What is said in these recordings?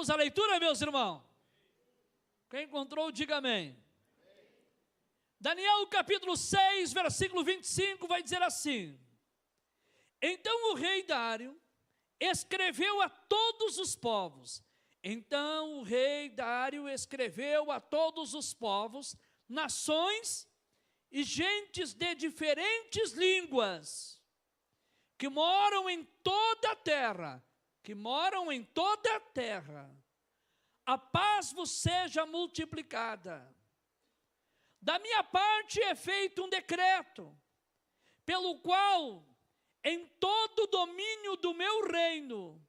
Vamos à leitura, meus irmãos. Quem encontrou, diga amém. Daniel capítulo 6, versículo 25, vai dizer assim: Então o rei Dário escreveu a todos os povos. Então o rei Dário escreveu a todos os povos, nações e gentes de diferentes línguas, que moram em toda a terra, a paz vos seja multiplicada. Da minha parte é feito um decreto, pelo qual, em todo o domínio do meu reino,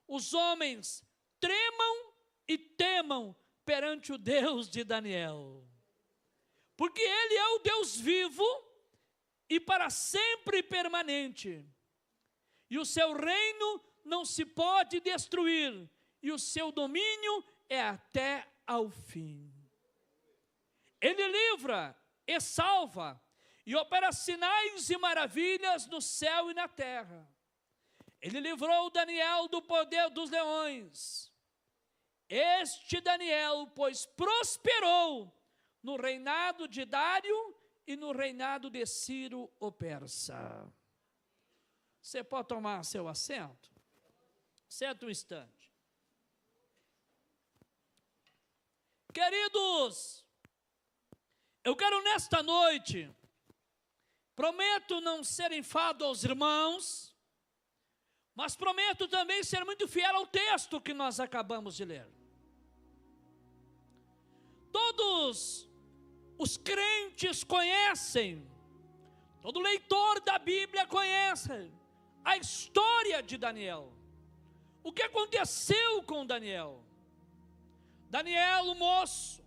os homens tremam e temam perante o Deus de Daniel. Porque Ele é o Deus vivo e para sempre permanente. E o seu reino não se pode destruir, e o seu domínio é até ao fim. Ele livra e salva, e opera sinais e maravilhas no céu e na terra. Ele livrou Daniel do poder dos leões. Este Daniel, pois, prosperou no reinado de Dário e no reinado de Ciro o Persa. Você pode tomar seu assento? Senta um instante. Queridos, eu quero nesta noite, prometo não ser enfado aos irmãos, mas prometo também ser muito fiel ao texto que nós acabamos de ler. Todos os crentes conhecem, todo leitor da Bíblia conhece a história de Daniel. O que aconteceu com Daniel? Daniel, um moço,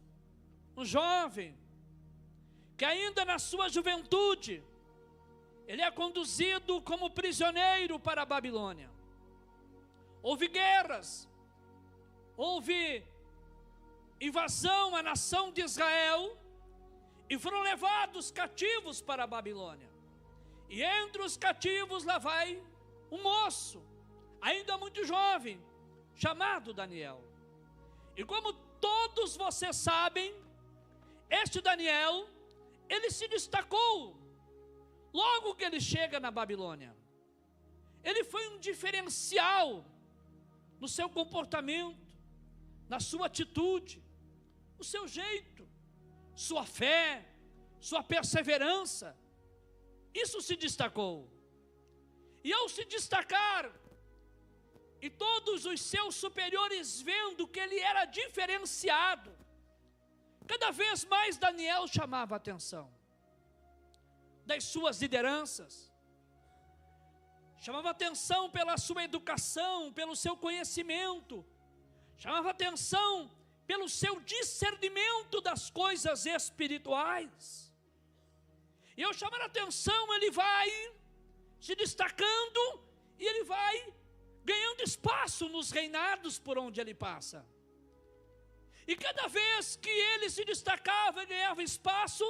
um jovem, que ainda na sua juventude, ele é conduzido como prisioneiro para a Babilônia. Houve guerras, houve invasão à nação de Israel, e foram levados cativos para a Babilônia. E entre os cativos lá vai um moço, ainda muito jovem, chamado Daniel. E como todos vocês sabem, este Daniel, ele se destacou logo que ele chega na Babilônia. Ele foi um diferencial no seu comportamento, na sua atitude, no seu jeito, sua fé, sua perseverança. Isso se destacou. E ao se destacar, e todos os seus superiores vendo que ele era diferenciado, cada vez mais Daniel chamava a atenção das suas lideranças, chamava atenção pela sua educação, pelo seu conhecimento, chamava atenção pelo seu discernimento das coisas espirituais. E ao chamar a atenção, ele vai se destacando e ele vai ganhando espaço nos reinados por onde ele passa. E cada vez que ele se destacava e ganhava espaço,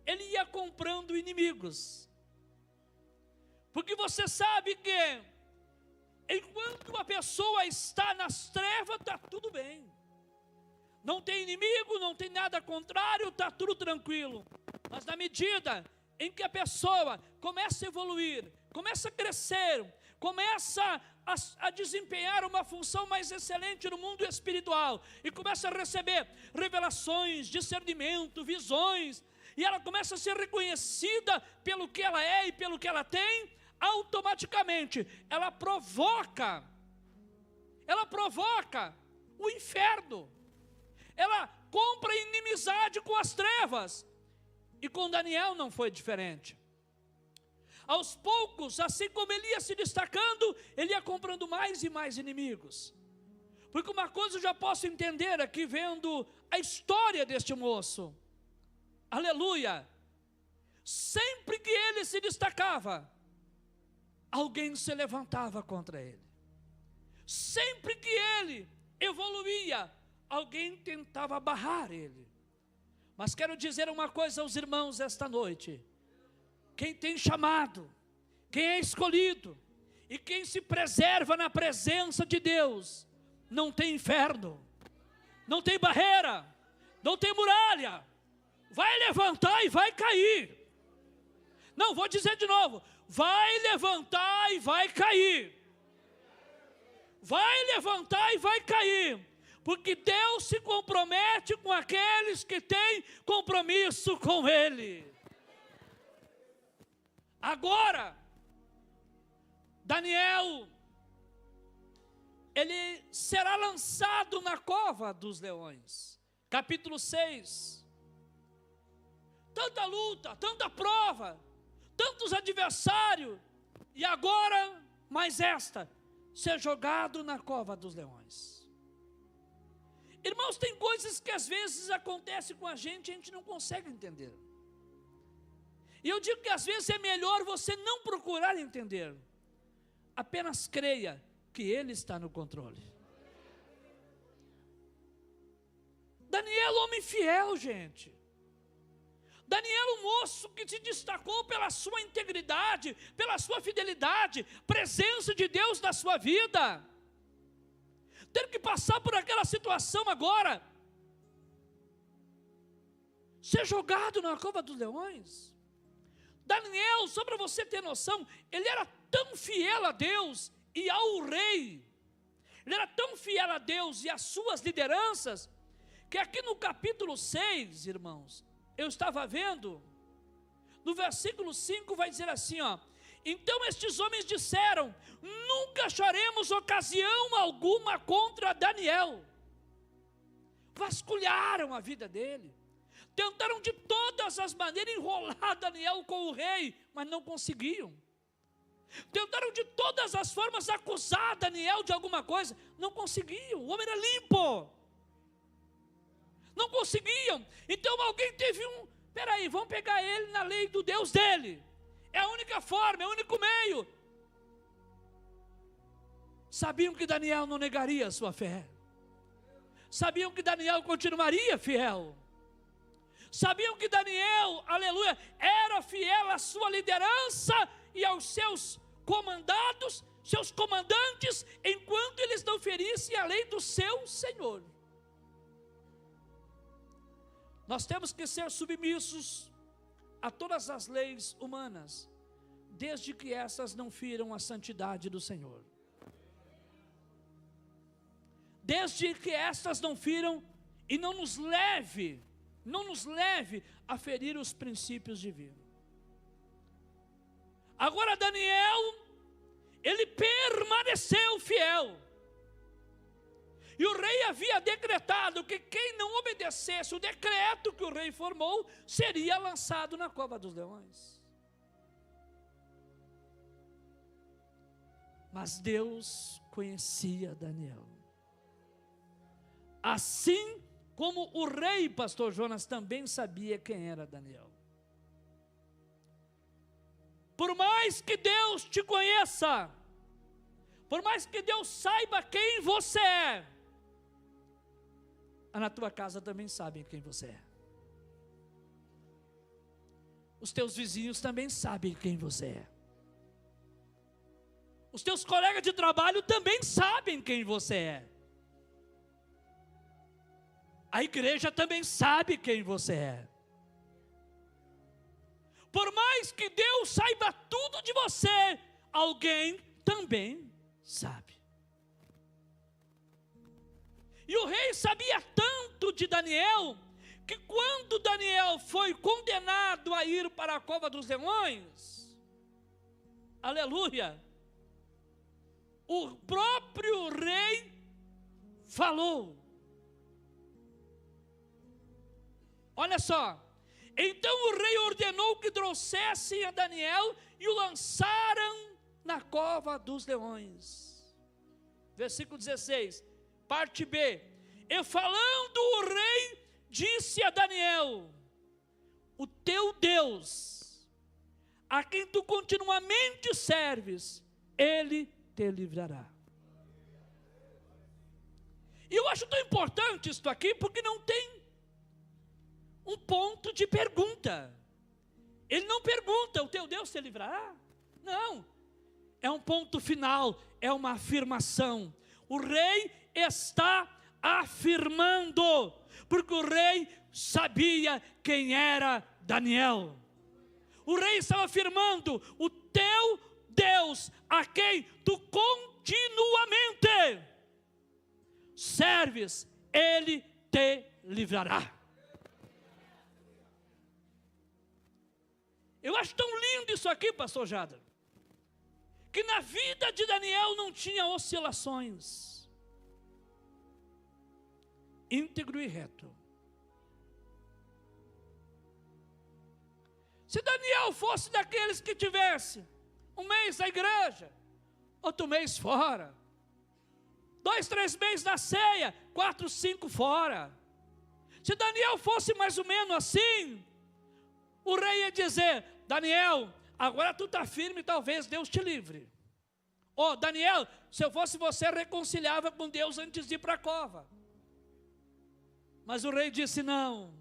ele ia comprando inimigos. Porque você sabe que enquanto uma pessoa está nas trevas, está tudo bem. Não tem inimigo, não tem nada contrário, está tudo tranquilo. Mas na medida em que a pessoa começa a evoluir, começa a crescer, começa a desempenhar uma função mais excelente no mundo espiritual, e começa a receber revelações, discernimento, visões, e ela começa a ser reconhecida pelo que ela é e pelo que ela tem, automaticamente ela provoca o inferno. Ela compra inimizade com as trevas. E com Daniel não foi diferente. Aos poucos, assim como ele ia se destacando, ele ia comprando mais e mais inimigos. Porque uma coisa eu já posso entender aqui, vendo a história deste moço. Aleluia! Sempre que ele se destacava, alguém se levantava contra ele. Sempre que ele evoluía, alguém tentava barrar ele. Mas quero dizer uma coisa aos irmãos esta noite: quem tem chamado, quem é escolhido e quem se preserva na presença de Deus, não tem inferno, não tem barreira, não tem muralha. Vai levantar e vai cair. Não, vou dizer de novo. Vai levantar e vai cair. Vai levantar e vai cair. Porque Deus se compromete com aqueles que têm compromisso com Ele. Agora, Daniel, ele será lançado na cova dos leões. Capítulo 6. Tanta luta, tanta prova, tantos adversários, e agora, mais esta, ser jogado na cova dos leões. Irmãos, tem coisas que às vezes acontecem com a gente não consegue entender. E eu digo que às vezes é melhor você não procurar entender. Apenas creia que Ele está no controle. Daniel, homem fiel, gente. Daniel, um moço que se destacou pela sua integridade, pela sua fidelidade, presença de Deus na sua vida. Ter que passar por aquela situação agora, ser jogado na cova dos leões. Daniel, só para você ter noção, ele era tão fiel a Deus e ao rei, ele era tão fiel a Deus e às suas lideranças, que aqui no capítulo 6, irmãos, eu estava vendo, no versículo 5 vai dizer assim, ó: então estes homens disseram, nunca acharemos ocasião alguma contra Daniel. Vasculharam a vida dele, tentaram de todas as maneiras enrolar Daniel com o rei, mas não conseguiam. Tentaram de todas as formas acusar Daniel de alguma coisa, não conseguiam. O homem era limpo, não conseguiam. Então alguém teve peraí, vamos pegar ele na lei do Deus dele. É a única forma, é o único meio. Sabiam que Daniel não negaria a sua fé. Sabiam que Daniel continuaria fiel. Sabiam que Daniel, aleluia, era fiel à sua liderança e aos seus comandados, seus comandantes, enquanto eles não ferissem a lei do seu Senhor. Nós temos que ser submissos a todas as leis humanas, desde que essas não firam a santidade do Senhor. Desde que essas não firam e não nos leve a ferir os princípios divinos. Agora Daniel, ele permaneceu fiel. E o rei havia decretado que quem não obedecesse o decreto que o rei formou, seria lançado na cova dos leões. Mas Deus conhecia Daniel. Assim como o rei, pastor Jonas, também sabia quem era Daniel. Por mais que Deus te conheça, por mais que Deus saiba quem você é, na tua casa também sabem quem você é. Os teus vizinhos também sabem quem você é. Os teus colegas de trabalho também sabem quem você é. A igreja também sabe quem você é. Por mais que Deus saiba tudo de você, alguém também sabe. E o rei sabia tanto de Daniel, que quando Daniel foi condenado a ir para a cova dos leões, aleluia, o próprio rei falou. Olha só, então o rei ordenou que trouxessem a Daniel e o lançaram na cova dos leões. Versículo 16, parte B. E falando o rei, disse a Daniel: o teu Deus, a quem tu continuamente serves, Ele te livrará. E eu acho tão importante isso aqui, porque não tem um ponto de pergunta. Ele não pergunta: o teu Deus te livrará? Não, é um ponto final, é uma afirmação. O rei, está afirmando, porque o rei sabia quem era Daniel. O rei estava afirmando: o teu Deus, a quem tu continuamente serves, Ele te livrará. Eu acho tão lindo isso aqui, pastor Jada, que na vida de Daniel não tinha oscilações. Íntegro e reto. Se Daniel fosse daqueles que tivesse um mês na igreja, outro mês fora, 2, 3 meses na ceia, 4, 5 fora. Se Daniel fosse mais ou menos assim, o rei ia dizer: Daniel, agora tu está firme, talvez Deus te livre. Ô Daniel, se eu fosse você, reconciliava com Deus antes de ir para a cova. Mas o rei disse: não,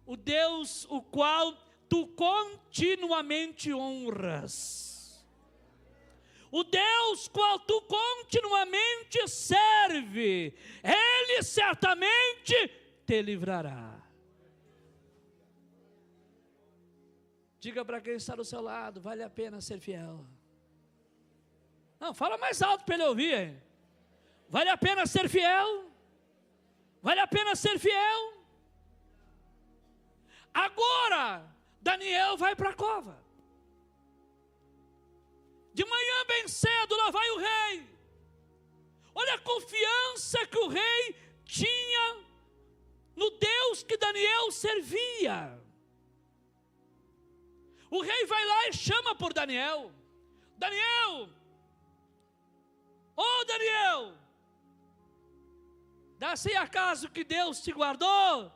o Deus o qual tu continuamente honras, o Deus qual tu continuamente serve, Ele certamente te livrará. Diga para quem está do seu lado: vale a pena ser fiel. Não, fala mais alto para ele ouvir, hein? Vale a pena ser fiel? Vale a pena ser fiel? Agora, Daniel vai para a cova. De manhã bem cedo, lá vai o rei. Olha a confiança que o rei tinha no Deus que Daniel servia. O rei vai lá e chama por Daniel. Daniel, ô Daniel, dá-se acaso que Deus te guardou?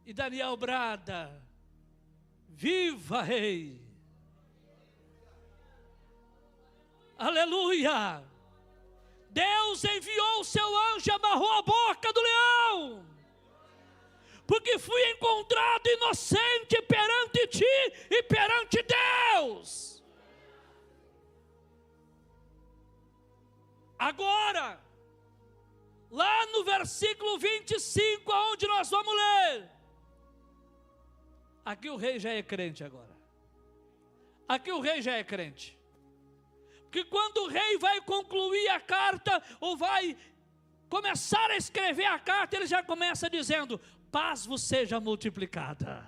E Daniel brada: viva rei, aleluia. Deus enviou o seu anjo e amarrou a boca do leão, porque fui encontrado inocente perante ti e perante Deus. Agora, lá no versículo 25, aonde nós vamos ler, aqui o rei já é crente agora. Aqui o rei já é crente. Porque quando o rei vai concluir a carta, ou vai começar a escrever a carta, ele já começa dizendo: paz vos seja multiplicada.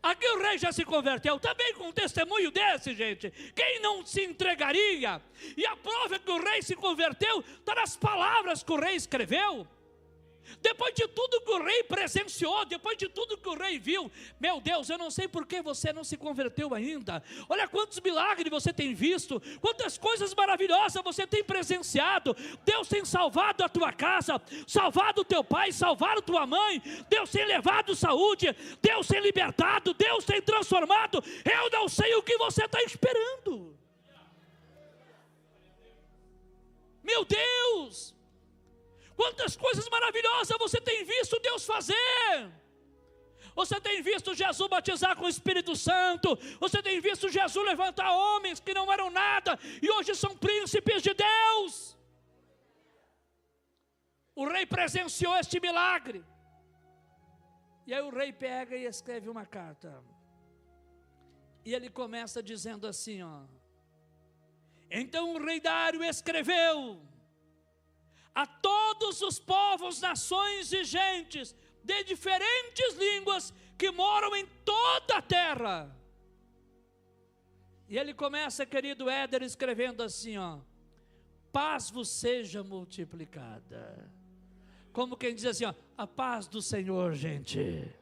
Aqui o rei já se converteu, também com um testemunho desse, gente. Quem não se entregaria? E a prova que o rei se converteu está nas palavras que o rei escreveu. Depois de tudo que o rei presenciou, depois de tudo que o rei viu, meu Deus, eu não sei por que você não se converteu ainda. Olha quantos milagres você tem visto, quantas coisas maravilhosas você tem presenciado. Deus tem salvado a tua casa, salvado o teu pai, salvado tua mãe. Deus tem levado saúde, Deus tem libertado, Deus tem transformado. Eu não sei o que você está esperando. Meu Deus, quantas coisas maravilhosas você tem visto Deus fazer. Você tem visto Jesus batizar com o Espírito Santo. Você tem visto Jesus levantar homens que não eram nada e hoje são príncipes de Deus. O rei presenciou este milagre. E aí o rei pega e escreve uma carta. E ele começa dizendo assim, ó: então o rei Dário escreveu a todos os povos, nações e gentes de diferentes línguas que moram em toda a terra. E ele começa, querido Éder, escrevendo assim, ó: paz vos seja multiplicada. Como quem diz assim, ó: a paz do Senhor, gente.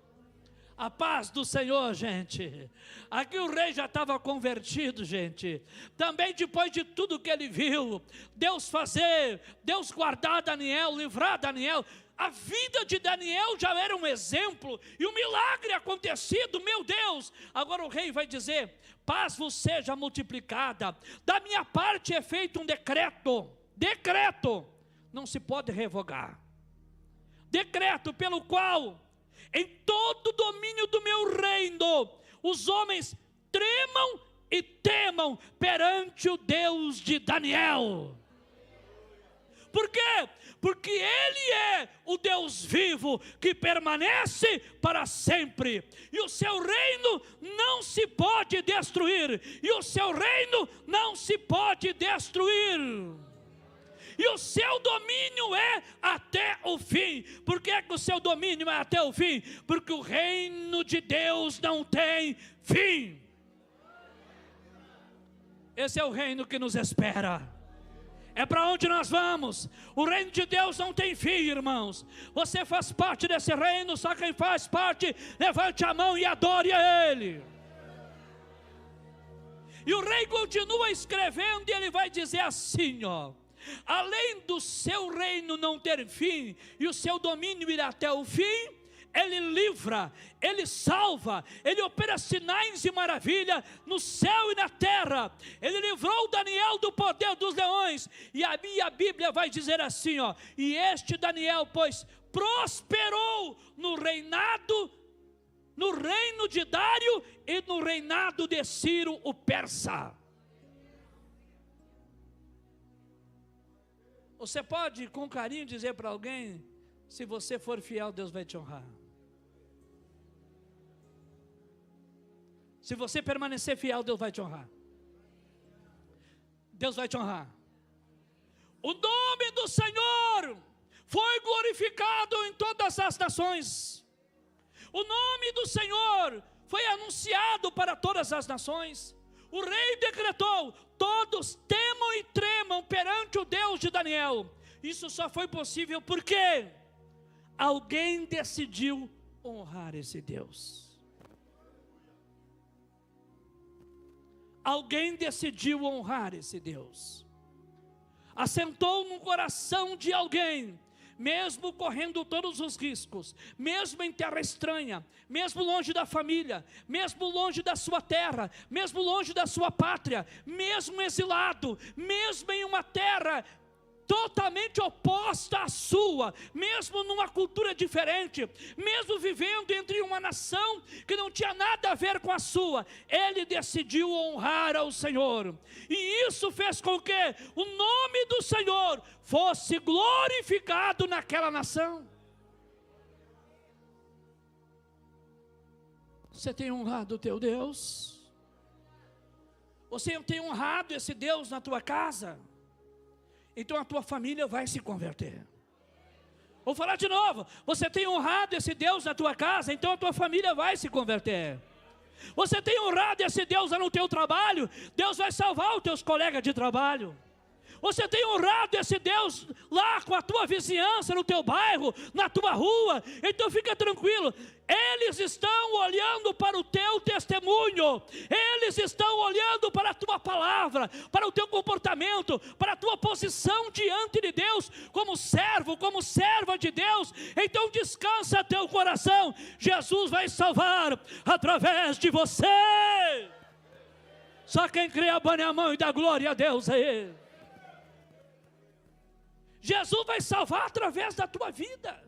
A paz do Senhor, gente. Aqui o rei já estava convertido, gente. Também depois de tudo que ele viu, Deus fazer, Deus guardar Daniel, livrar Daniel. A vida de Daniel já era um exemplo, e um milagre acontecido, meu Deus. Agora o rei vai dizer: paz vos seja multiplicada. Da minha parte é feito um decreto. Decreto não se pode revogar. Decreto pelo qual em todo o domínio do meu reino, os homens tremam e temam perante o Deus de Daniel. Por quê? Porque Ele é o Deus vivo que permanece para sempre. E o seu reino não se pode destruir. E o seu reino não se pode destruir. E o seu domínio é até o fim. Por que o seu domínio é até o fim? Porque o reino de Deus não tem fim. Esse é o reino que nos espera. É para onde nós vamos. O reino de Deus não tem fim, irmãos. Você faz parte desse reino, só quem faz parte, levante a mão e adore a Ele. E o rei continua escrevendo e ele vai dizer assim, ó: além do seu reino não ter fim e o seu domínio ir até o fim, Ele livra, Ele salva, Ele opera sinais e maravilha no céu e na terra. Ele livrou Daniel do poder dos leões. E a minha Bíblia vai dizer assim, ó: e este Daniel, pois, prosperou no reino de Dário e no reinado de Ciro o persa. Você pode com carinho dizer para alguém: se você for fiel, Deus vai te honrar. Se você permanecer fiel, Deus vai te honrar. Deus vai te honrar. O nome do Senhor foi glorificado em todas as nações. O nome do Senhor foi anunciado para todas as nações. O rei decretou: todos temam e tremam perante o Deus de Daniel. Isso só foi possível porque alguém decidiu honrar esse Deus. Alguém decidiu honrar esse Deus. Assentou no coração de alguém, mesmo correndo todos os riscos, mesmo em terra estranha, mesmo longe da família, mesmo longe da sua terra, mesmo longe da sua pátria, mesmo exilado, mesmo em uma terra totalmente oposta à sua, mesmo numa cultura diferente, mesmo vivendo entre uma nação que não tinha nada a ver com a sua, ele decidiu honrar ao Senhor, e isso fez com que o nome do Senhor fosse glorificado naquela nação. Você tem honrado o teu Deus? Você tem honrado esse Deus na tua casa? Então a tua família vai se converter. Vou falar de novo: você tem honrado esse Deus na tua casa, então a tua família vai se converter. Você tem honrado esse Deus lá no teu trabalho, Deus vai salvar os teus colegas de trabalho. Você tem honrado esse Deus lá com a tua vizinhança, no teu bairro, na tua rua, então fica tranquilo. Eles estão olhando para o teu testemunho, eles estão olhando para a tua palavra, para o teu comportamento, para a tua posição diante de Deus, como servo, como serva de Deus. Então descansa teu coração, Jesus vai salvar através de você. Só quem crê abane a mão e dá glória a Deus a Ele. Jesus vai salvar através da tua vida.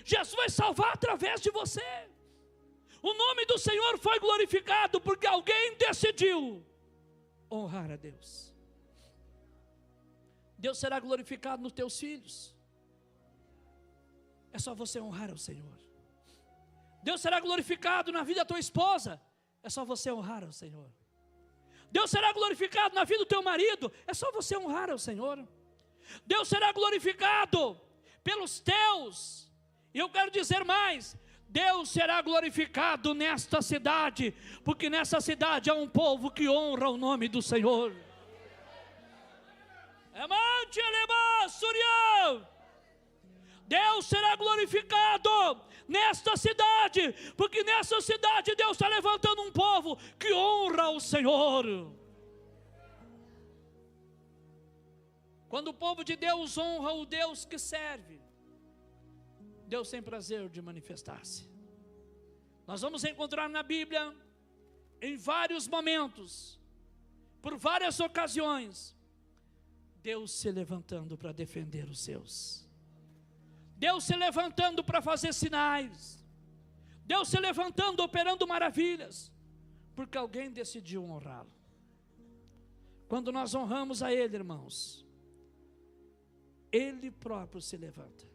Jesus vai salvar através de você. O nome do Senhor foi glorificado porque alguém decidiu honrar a Deus. Deus será glorificado nos teus filhos. É só você honrar ao Senhor. Deus será glorificado na vida da tua esposa. É só você honrar ao Senhor. Deus será glorificado na vida do teu marido. É só você honrar ao Senhor. Deus será glorificado pelos teus. E eu quero dizer mais: Deus será glorificado nesta cidade, porque nessa cidade há um povo que honra o nome do Senhor. Deus será glorificado nesta cidade, porque nessa cidade Deus está levantando um povo que honra o Senhor. Quando o povo de Deus honra o Deus que serve, Deus tem prazer de manifestar-se. Nós vamos encontrar na Bíblia, em vários momentos, por várias ocasiões, Deus se levantando para defender os seus. Deus se levantando para fazer sinais. Deus se levantando, operando maravilhas, porque alguém decidiu honrá-lo. Quando nós honramos a Ele, irmãos, Ele próprio se levanta.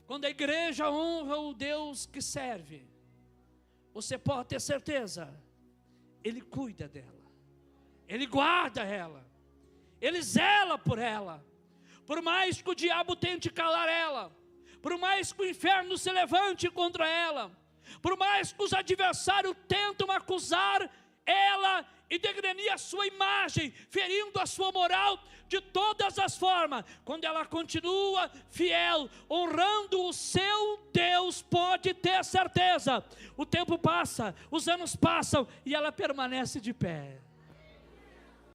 Quando a igreja honra o Deus que serve, você pode ter certeza, Ele cuida dela, Ele guarda ela, Ele zela por ela. Por mais que o diabo tente calar ela, por mais que o inferno se levante contra ela, por mais que os adversários tentam acusar ela e degrenir a sua imagem, ferindo a sua moral de todas as formas, quando ela continua fiel, honrando o seu Deus, pode ter certeza, o tempo passa, os anos passam e ela permanece de pé.